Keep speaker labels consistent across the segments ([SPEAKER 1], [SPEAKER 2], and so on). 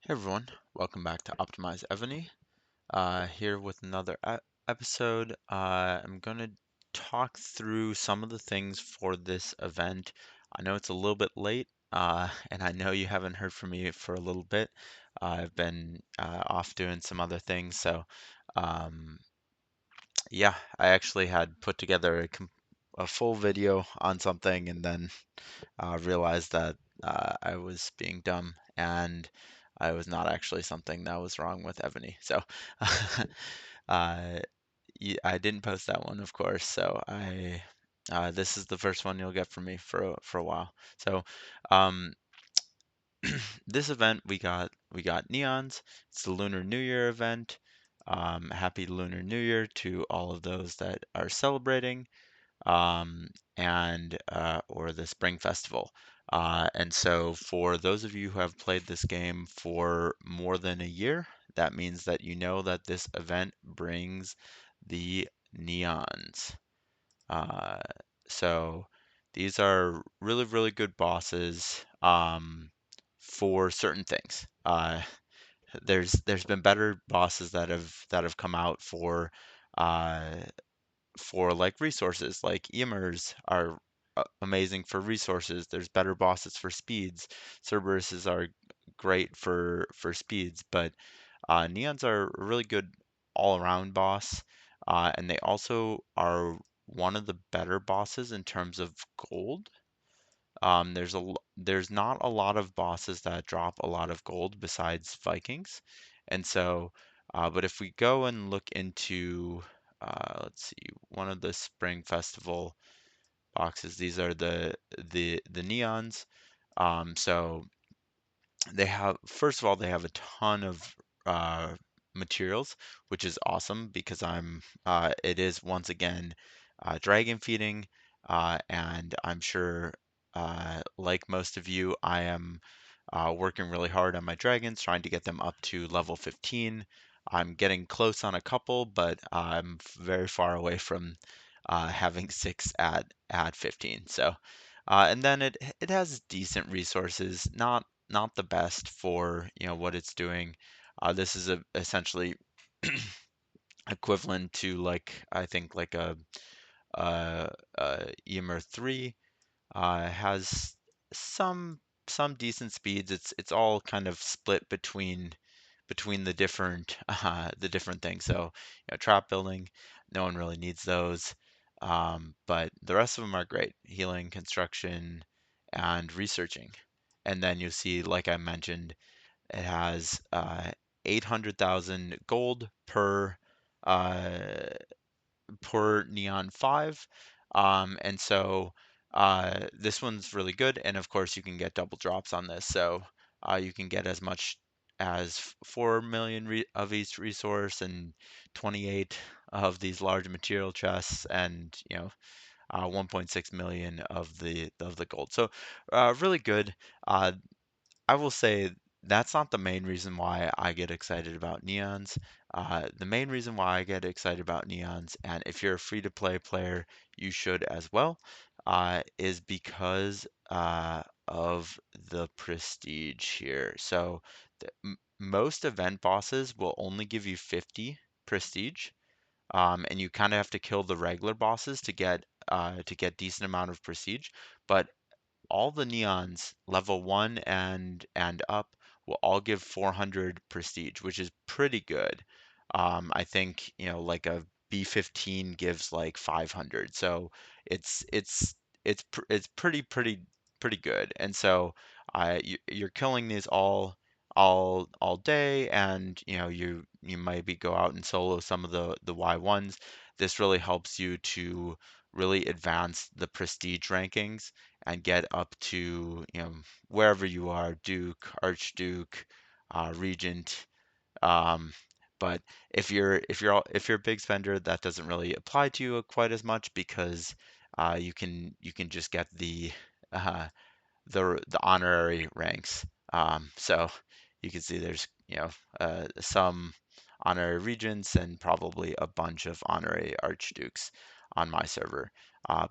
[SPEAKER 1] Hey everyone, welcome back to OptimizEvony. Here with another episode. I'm going to talk through some of the things for this event. I know it's a little bit late, and I know you haven't heard from me for a little bit. I've been off doing some other things, so um, yeah, I actually had put together a full video on something and then realized that I was being dumb and I was not actually something that was wrong with Evony. So uh, I didn't post that one, of course. So this is the first one you'll get from me for a while. So um, this event we got Nians. It's the Lunar New Year event. Happy Lunar New Year to all of those that are celebrating and or the Spring Festival. And so, for those of you who have played this game for more than a year, that means that you know that this event brings the Nians. Uh, so, these are really, really good bosses for certain things. There's been better bosses that have come out uh, for like resources, like Emers are amazing for resources. There's better bosses for speeds. Cerberuses are great for speeds, but Neons are a really good all-around boss, and they also are one of the better bosses in terms of gold. There's not a lot of bosses that drop a lot of gold besides Vikings, and so, but if we go and look into, let's see, one of the Spring Festival boxes, these are the neons. So they have, first of all, they have a ton of uh, materials, which is awesome because it is once again dragon feeding, and I'm sure, like most of you, I am working really hard on my dragons, trying to get them up to level 15. I'm getting close on a couple, but I'm very far away from having six at 15. So, and then it has decent resources, not the best for what it's doing. This is essentially equivalent to like I think like a, EMR 3 has some some decent speeds. It's all kind of split between the different things. So, trap building, no one really needs those. But the rest of them are great. Healing, construction, and researching. And then you see, like I mentioned, it has 800,000 gold uh, per Neon 5. And so this one's really good. And of course, you can get double drops on this. So you can get as much as 4 million of each resource and 28 of these large material chests and 1.6 million of the gold. So really good. Uh, I will say that's not the main reason why I get excited about Neons. The main reason why I get excited about Neons, and if you're a free-to-play player, you should as well, is because of the prestige here. So most event bosses will only give you 50 prestige, and you kind of have to kill the regular bosses to get decent amount of prestige. But all the neons level 1 and up will all give 400 prestige, which is pretty good. I think, like a B15 gives like 500. So it's it's it's pretty good. And so you're killing these all day, and you maybe go out and solo some of the Y1s. This really helps you to really advance the prestige rankings and get up to, wherever you are, Duke, Archduke, Regent. Um, but if you're a big spender, that doesn't really apply to you quite as much because you can just get uh, the honorary ranks. So you can see there's some honorary regents and probably a bunch of honorary archdukes on my server.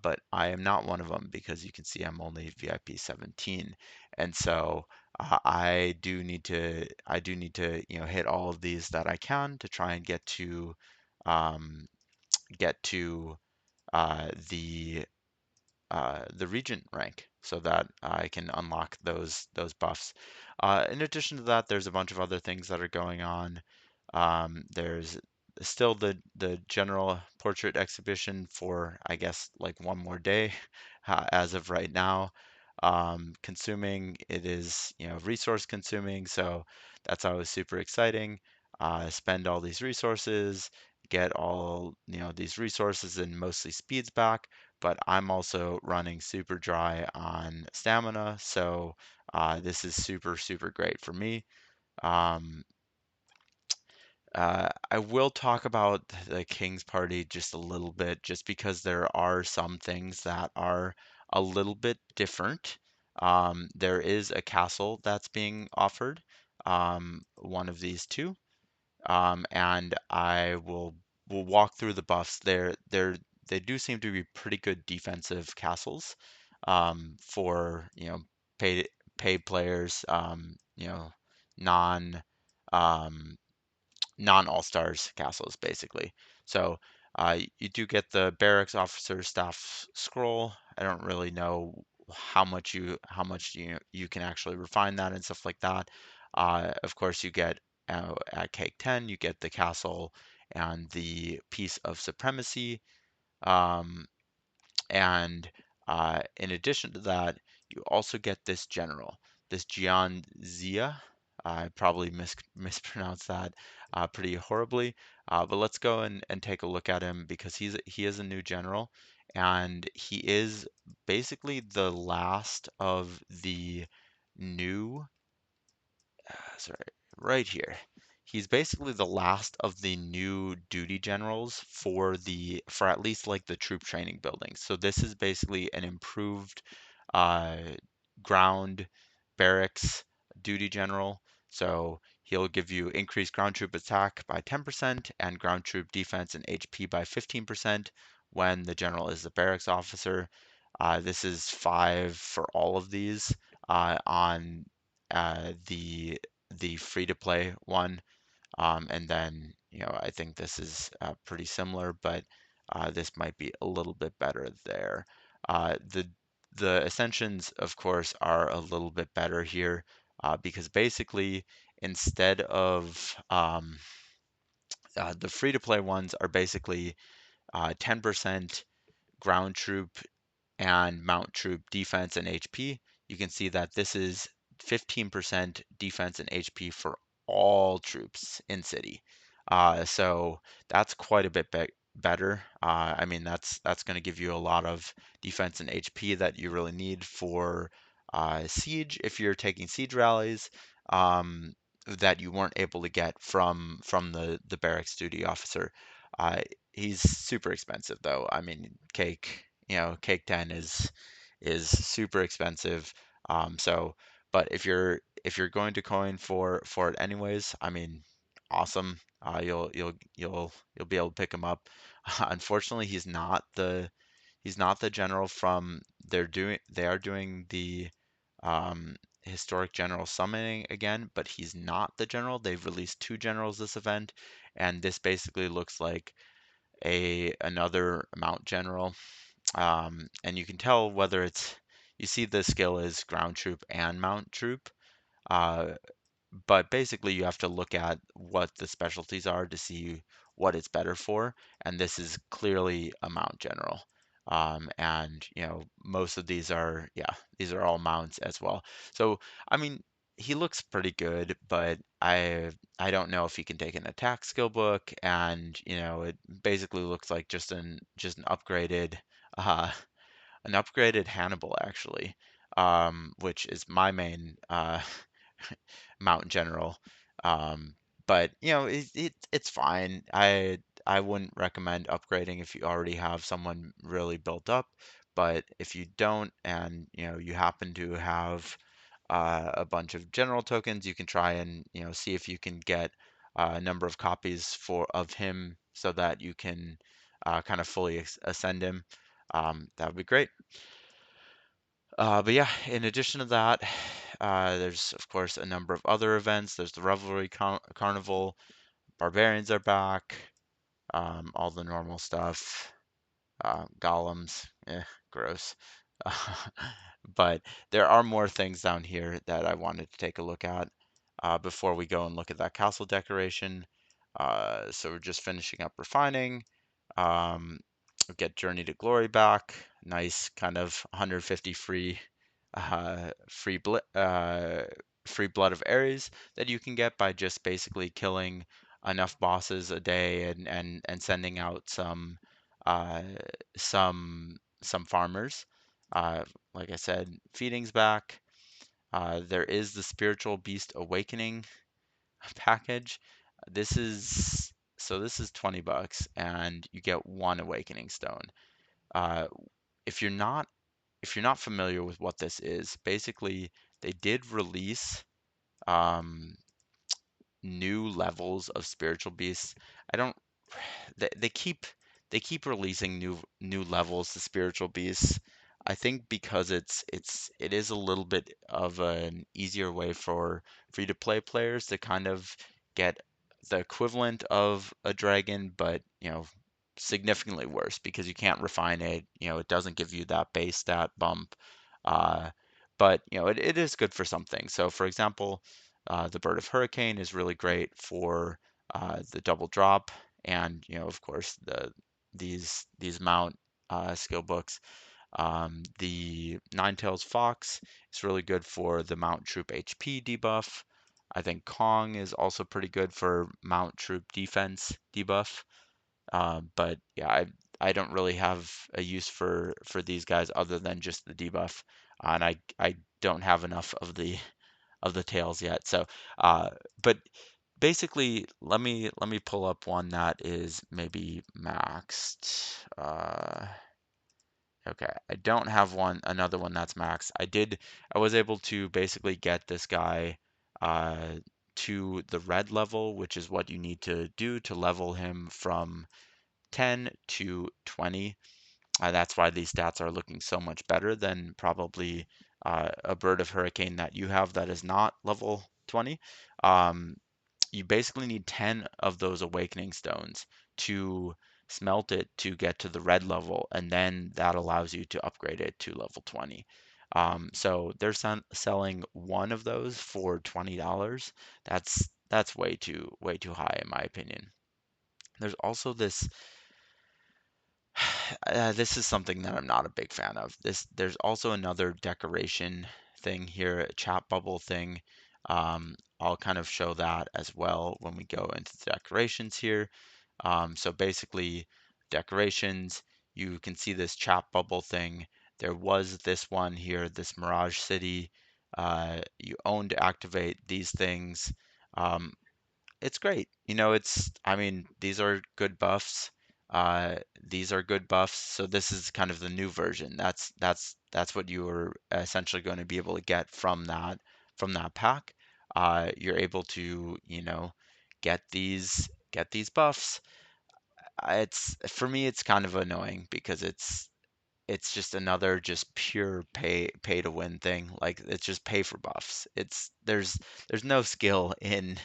[SPEAKER 1] But I am not one of them because you can see I'm only VIP 17. And so I do need to hit all of these that I can to try and um, get to the regent rank so that I can unlock those buffs. In addition to that, there's a bunch of other things that are going on. There's still the general portrait exhibition for, I guess, like one more day as of right now. Consuming it is, resource consuming, so that's always super exciting. Spend all these resources, get all, these resources and mostly speeds back, but I'm also running super dry on stamina, so this is super, super great for me. Um, I will talk about the King's Party just a little bit, just because there are some things that are a little bit different. There is a castle that's being offered, one of these two, and I will walk through the buffs. They do seem to be pretty good defensive castles, for paid paid players, non um, non all-stars castles basically. So you do get the barracks officer staff scroll. I don't really know how much you can actually refine that and stuff like that. Of course, you get at cake 10, you get the castle and the piece of supremacy. Um, and in addition to that, you also get this general, this Jian Zia. I probably mispronounced that pretty horribly, but let's go and take a look at him because he is a new general, and he is basically the last of the new sorry, right here. He's basically the last of the new duty generals for at least like the troop training buildings. So this is basically an improved uh, ground barracks duty general. So he'll give you increased ground troop attack by 10% and ground troop defense and HP by 15% when the general is the barracks officer. This is 5 for all of these on the free to play one. And then, I think this is pretty similar, but this might be a little bit better there. The ascensions, of course, are a little bit better here because basically, instead of the free to play ones are basically 10% ground troop and mount troop defense and HP, you can see that this is 15% defense and HP for all troops in city. So that's quite a bit better. I mean, that's going to give you a lot of defense and HP that you really need for siege if you're taking siege rallies. That you weren't able to get from the barracks duty officer. Uh, he's super expensive though. I mean, Cake 10 is super expensive. So, but if you're going to coin for it anyways, I mean, awesome. You'll be able to pick him up. Unfortunately, he's not the general from they are doing the historic general summoning again, but he's not the general. They've released two generals this event, and this basically looks like a another mount general, and you can tell whether you see the skill is ground troop and mount troop, uh, but basically you have to look at what the specialties are to see what it's better for, and this is clearly a mount general. And most of these are, yeah, these are all mounts as well. So I mean, he looks pretty good, but I don't know if he can take an attack skill book, and it basically looks like just uh, an upgraded Hannibal actually, which is my main Mountain General. Um, but it's fine. I wouldn't recommend upgrading if you already have someone really built up. But if you don't, and you happen to have a bunch of general tokens, you can try and see if you can get a number of copies of him so that you can kind of fully ascend him. That would be great. But yeah, in addition to that, There's of course a number of other events. There's the Revelry Carnival. Barbarians are back. All the normal stuff. Golems, gross. But there are more things down here that I wanted to take a look at before we go and look at that castle decoration. So we're just finishing up refining. Um, get Journey to Glory back. Nice kind of 150 uh, free bl free blood of Ares that you can get by just basically killing enough bosses a day and sending out uh, some farmers. Uh, like I said, feeding's back. There is the Spiritual Beast Awakening package. This is 20 bucks and you get one awakening stone. Uh, if you're not if you're not familiar with what this is, basically they did release um, new levels of spiritual beasts. I don't they keep releasing new levels to spiritual beasts. I think because it is a little bit of an easier way for free to play players to kind of get the equivalent of a dragon, but significantly worse because you can't refine it. It doesn't give you that base stat bump. Uh, but it is good for something. So for example, the Bird of Hurricane is really great for the double drop, and of course these mount skill books. The Ninetails Fox is really good for the mount troop HP debuff. I think Kong is also pretty good for mount troop defense debuff. But yeah, I don't really have a use for these guys other than just the debuff, and I don't have enough of the tails yet. So, but basically, let me pull up one that is maybe maxed. Okay, I don't have another one that's maxed. I was able to basically get this guy to the red level, which is what you need to do to level him from 10 to 20. That's why these stats are looking so much better than probably a Bird of Hurricane that you have that is not level 20. Um, you basically need 10 of those awakening stones to smelt it to get to the red level, and then that allows you to upgrade it to level 20. So they're selling one of those for $20. That's way too high in my opinion. There's also this this is something that I'm not a big fan of. There's also another decoration thing here, a chat bubble thing. I'll kind of show that as well when we go into the decorations here. So basically, decorations, you can see this chat bubble thing. There was this one here, this Mirage City. You own to activate these things. Um, it's great. I mean, these are good buffs. These are good buffs. So this is kind of the new version. That's what you are essentially going to be able to get from that pack. You're able to, get these buffs. It's for me, it's kind of annoying because it's just another just pure pay to win thing. Like it's just pay for buffs. There's no skill in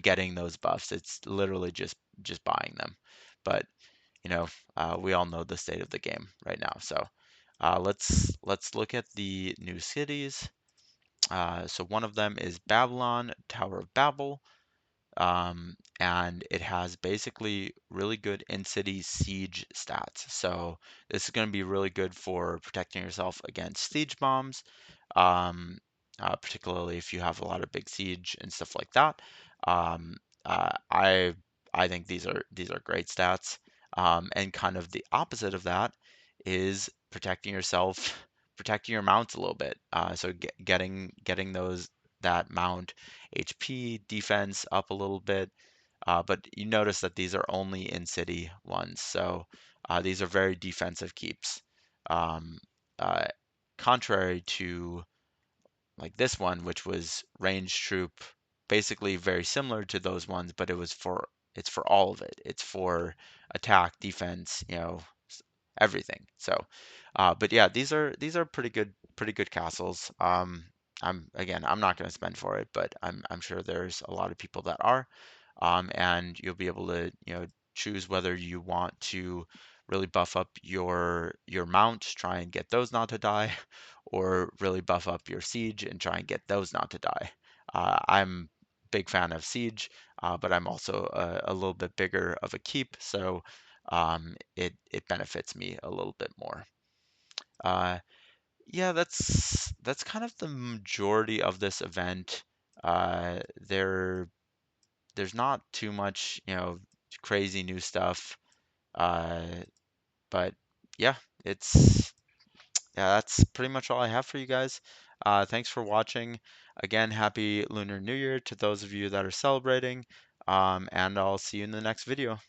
[SPEAKER 1] getting those buffs. It's literally just buying them. But you know, we all know the state of the game right now. So let's look at the new cities. So one of them is Babylon, Tower of Babel. And it has basically really good in-city siege stats. So this is going to be really good for protecting yourself against siege bombs, um, particularly if you have a lot of big siege and stuff like that. Um, uh, I I think these are great stats. And kind of the opposite of that is protecting yourself, protecting your mounts a little bit. So getting those that mount HP defense up a little bit. But you notice that these are only in city ones, so these are very defensive keeps. Um, uh, Contrary to like this one, which was range troop, basically very similar to those ones, but it's for all of it. It's for attack, defense, everything. So, but yeah, these are pretty good castles. I'm not going to spend for it, but I'm sure there's a lot of people that are. And you'll be able to, choose whether you want to really buff up your mount, try and get those not to die, or really buff up your siege and try and get those not to die. I'm big fan of siege, but I'm also a little bit bigger of a keep, so it benefits me a little bit more. Uh, yeah, that's kind of the majority of this event. There's not too much, crazy new stuff. Uh, but yeah, it's that's pretty much all I have for you guys. Thanks for watching. Again, happy Lunar New Year to those of you that are celebrating. And I'll see you in the next video.